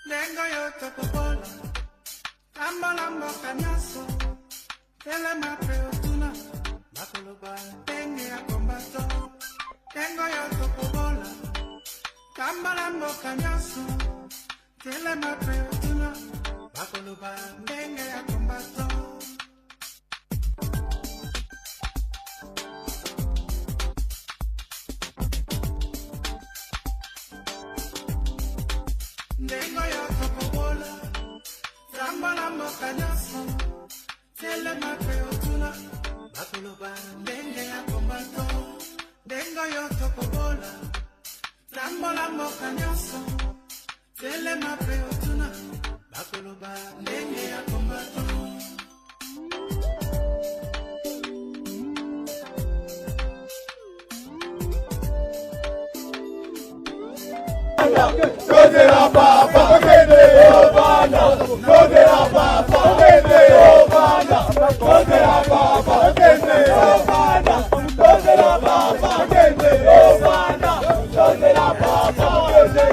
Lengo yote kubola Lambo lambo kanyaso Tele mape utuna Makuluba Tengi ya kombato Lengo yote kubola Lambo lambo kanyaso Tele mape utuna Makuluba Tengi ya kombato Dengo yo tokobola, Ramba lambo kanyaso, Tele mape otuna, Bakuluba, Denge ya kombato. Dengo yo tokobola, Ramba lambo kanyaso, Tele mape otuna, Bakuluba, Denge ya kombato. Go de la papa, go de Obana, go de la papa, go de Obana, go de la papa, go de Obana, go de la papa, go de Obana, go de la papa, go de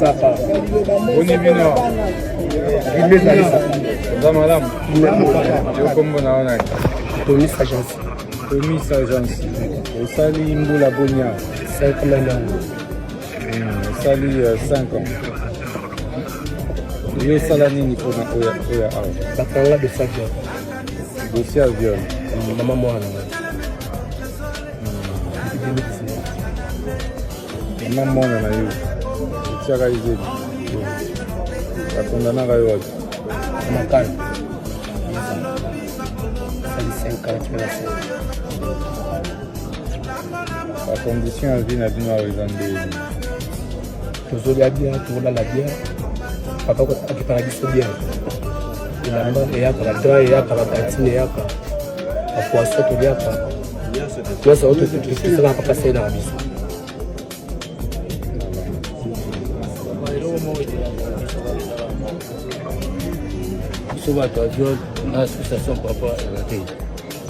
Papa, on est venu. Madame, je comme on Tomis Agence. Tomis Agence. Au Sali Mboula Bonia. 5 ans. Au Sali 5 ans. Yo Salanini pour Oya. Bakanga de sa viol. Dossier à viol. Maman moi. Maman moi na yo. Tiaka izeli. Bakondana ka yo wapi? Makala. Sali 5 ans tu vas faire. La condition à vie n'a pas raison Tozoli a bien, tozola la bien. Papa ko akipana biso bien. Ilamba eyaka la dra eyaka la cantine eyaka. Apoaso to yaka. Nyasa oto tukisala papa sena biso. Soba to avion na association papa raté.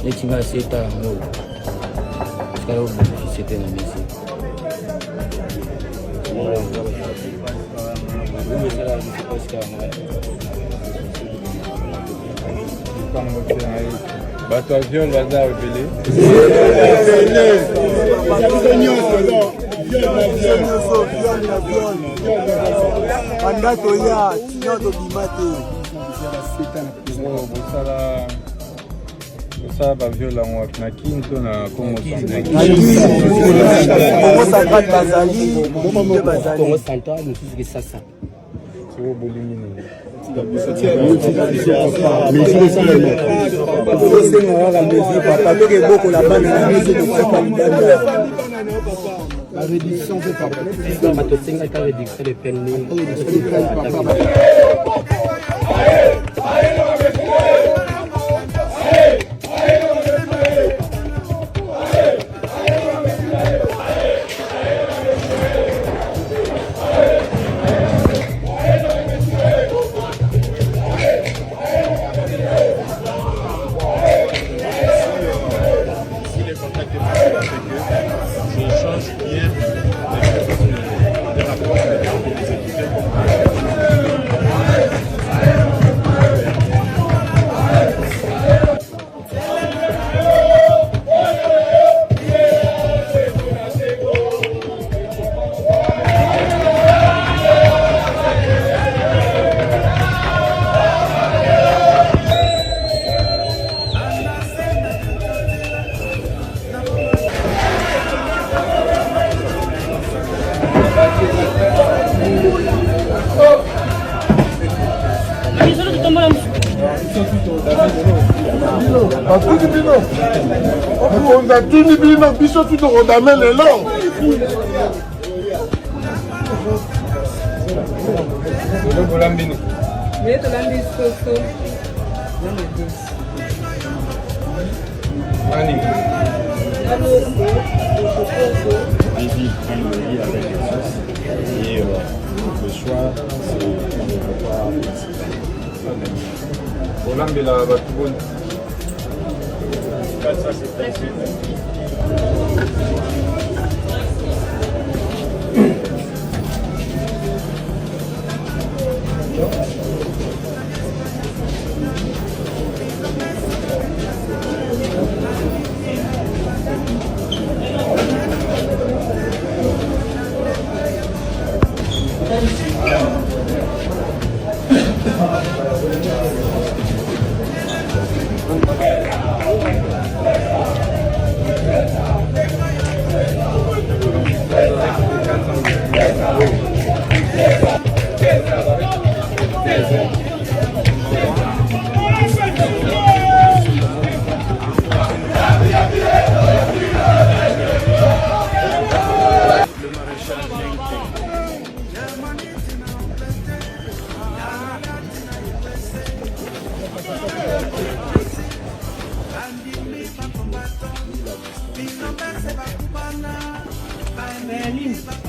Netinga seta mo. Kaya c'était na mesi. Bato avion baza obele. Ça va violer la Kinto na Congo central, nous faisons ça. La réduction fait par et le soir, c'est le repas.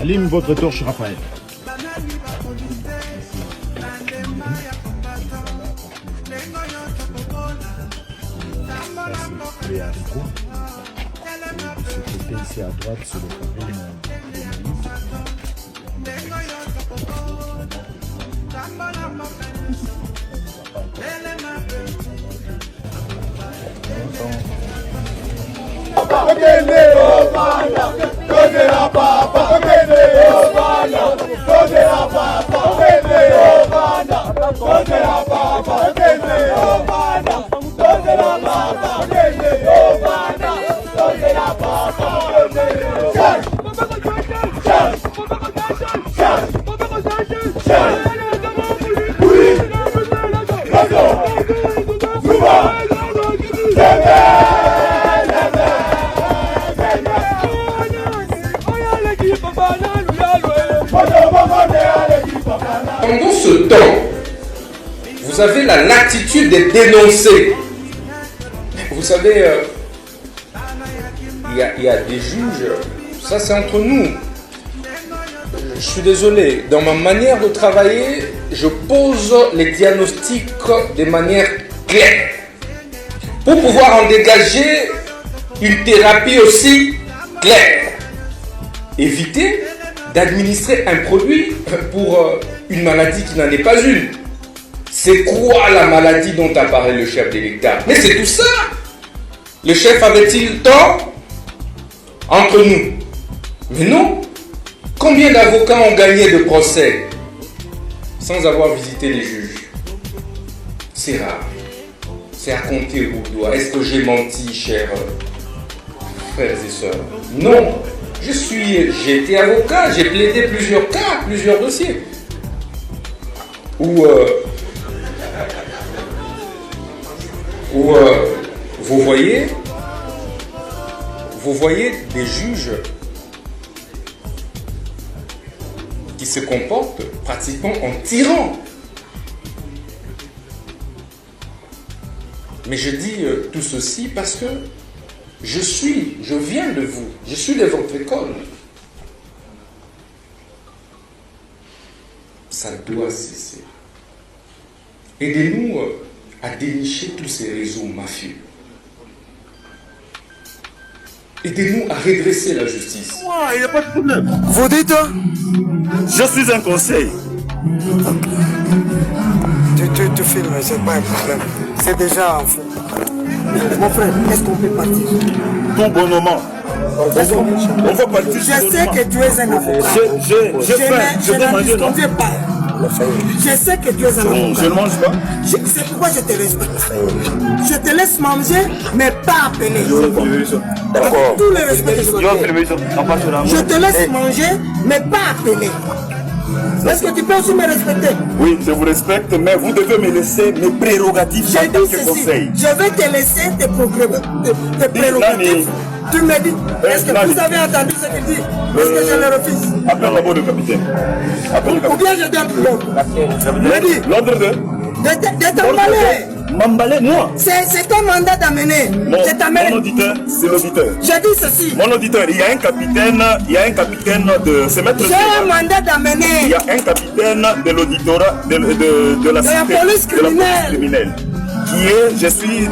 Allume votre torche, Raphaël. Les haricots. Et de ce côté ici à droite, c'est le farine de Pendant ce temps, vous avez la latitude de dénoncer. Vous savez, il y a des juges, ça c'est entre nous. Je suis désolé, dans ma manière de travailler, je pose les diagnostics de manière claire. Pour pouvoir en dégager une thérapie aussi claire. Éviter d'administrer un produit pour une maladie qui n'en est pas une. C'est quoi la maladie dont a parlé le chef de l'État? Mais c'est tout ça. Le chef avait-il tort entre nous? Mais non, Combien d'avocats ont gagné de procès sans avoir visité les juges? C'est rare. C'est à compter au doigt. Est-ce que j'ai menti, chers frères et sœurs? Non. J'ai été avocat, j'ai plaidé plusieurs cas, plusieurs dossiers. Où vous voyez des juges qui se comportent pratiquement en tyran. Mais je dis tout ceci parce que je viens de vous, je suis de votre école. Ça doit cesser. Aidez-nous à dénicher tous ces réseaux mafieux. Aidez-nous à redresser la justice. Il n'y a pas de problème. Vous dites? Je suis un conseil. Tu filmes, c'est pas un problème. C'est déjà en fou. Mon frère, est-ce qu'on peut partir? Tout bonnement. On va partir. Je sais que tu es un avocat. Je vais manger, non? Je sais que tu es un avocat. Je ne mange pas. C'est pourquoi je te respecte. Je te laisse manger, mais pas appeler. D'accord. Tout le respect que je te Je te laisse manger, mais pas appeler. Est-ce que tu peux aussi me respecter? Oui, je vous respecte, mais vous devez me laisser mes prérogatives en tant que conseil. Je vais te laisser tes prérogatives. Tu me dis, est-ce que vous avez entendu ce qu'il dit? Est-ce que je le refuse? Appelle d'abord le capitaine. Ou bien je donne l'ordre. L'ordre de t'emballer. M'emballer, moi? C'est ton mandat d'amener. Mon auditeur, c'est l'auditeur. Je dis ceci. Mon auditeur, il y a un capitaine de ce maître. J'ai un mandat d'amener. Il y a un capitaine de l'auditorat de la police criminelle. Je suis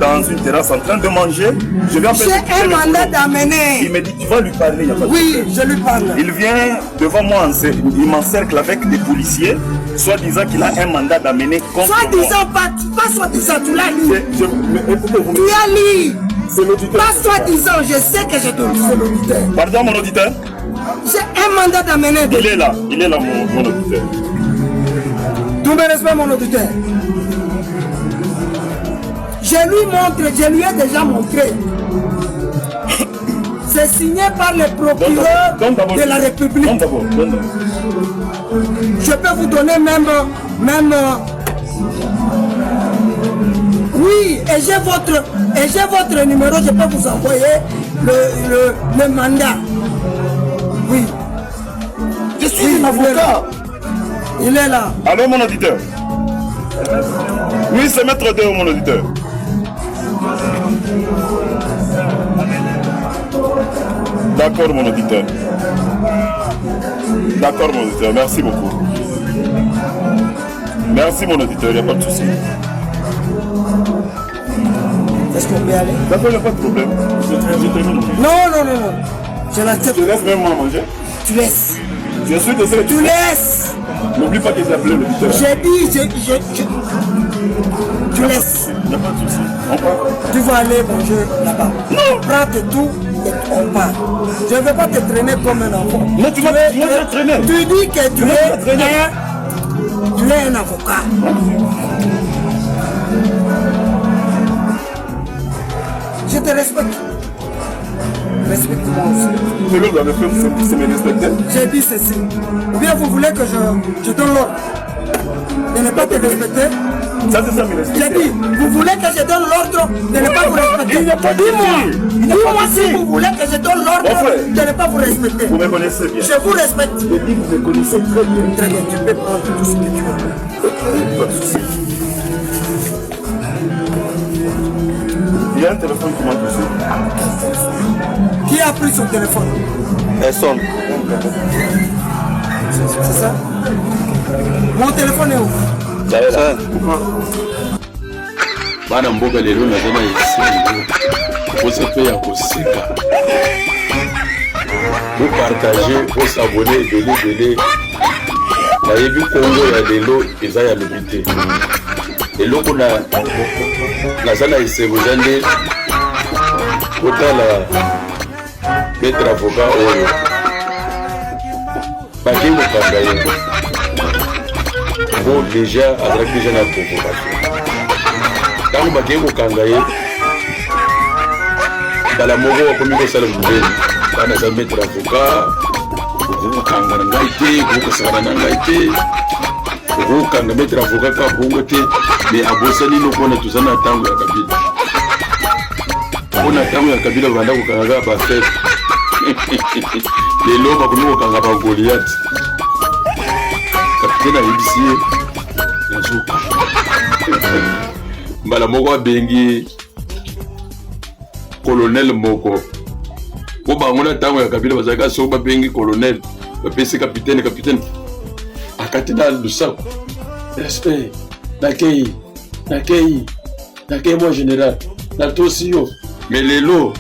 dans une terrasse en train de manger. J'ai un mandat d'amener. Il me dit, tu vas lui parler. Oui, je lui parle. Il vient devant moi, il m'encercle avec des policiers, soi-disant qu'il a un mandat d'amener contre moi. Soi-disant, pas soi-disant, tu l'as lu. Tu as lu. C'est l'auditeur. Pas soi-disant, je sais que je te dis, c'est l'auditeur. Pardon, mon auditeur? J'ai un mandat d'amener. Il est là, mon auditeur. Tout me respect, mon auditeur. Je lui ai déjà montré. C'est signé par le procureur de la République. Je peux vous donner même oui, et j'ai votre numéro, je peux vous envoyer le mandat. Oui. Je suis un avocat. Il est là. Allô, mon auditeur? Oui, c'est maître 2, mon auditeur. D'accord, mon auditeur. D'accord, mon auditeur. Merci beaucoup. Merci, mon auditeur. Il n'y a pas de souci. Est-ce qu'on peut aller? D'accord, il n'y a pas de problème. Je termine. Non. Je l'accepte. Tu laisses même moi manger? Tu laisses. Je suis désolé. Tu laisses. N'oublie pas que j'ai appelé l'auditeur. J'ai dit, tu laisses. Il n'y a pas de souci. On part. Tu vas aller manger là-bas. Non. Prends tout et on part. Je ne vais pas te traîner comme un enfant. Mais tu vas te traîner. Tu dis que tu es un avocat. Je te respecte. Respecte-moi aussi. C'est l'homme dans le film, c'est me respecter. J'ai dit ceci. Ou bien vous voulez que je donne l'ordre de ne pas te respecter? Ça, c'est ça, me respecter. J'ai dit, vous voulez que je donne l'ordre de ne pas vous respecter? Dis-moi si vous voulez que je donne l'ordre de ne pas vous respecter. Vous me connaissez bien. Je vous respecte. Je dis que vous me connaissez très bien. Très bien, tu peux prendre tout ce que tu veux. Pas de souci. Il y a un téléphone qui m'a touché. Qui a pris son téléphone? Personne. C'est ça? Mon téléphone est où? bana mboka lelo naza na esengo posa mpe ya koseka bopartage bosabone ebele nayebi kongo ya lelo eza ya lobi te eloko naza na esengo eza nde kotala maître avocat oyo bakei kokanga ye bon déjà azalaki déjà na provocation ntango bakei kokanga ye mbala moko bakomi kosala mubeni bana aza maître avocat okokanga na ngai te okokosakana na ngai te okokanga maître avocat ka bongo te mais abosani lokona toza na ntango ya kabila mpona ntango ya kabila banda kokanga kaka bafete lelo bakomi kokanga bagoliati kapitaine ayebisi ye nazoka mbala moko abengi colonel moko po bango na ntango ya kabila bazalaka soki babengi colonel bapesi capitaine akati na lusako respect nakei moi général natosi yo mais lelo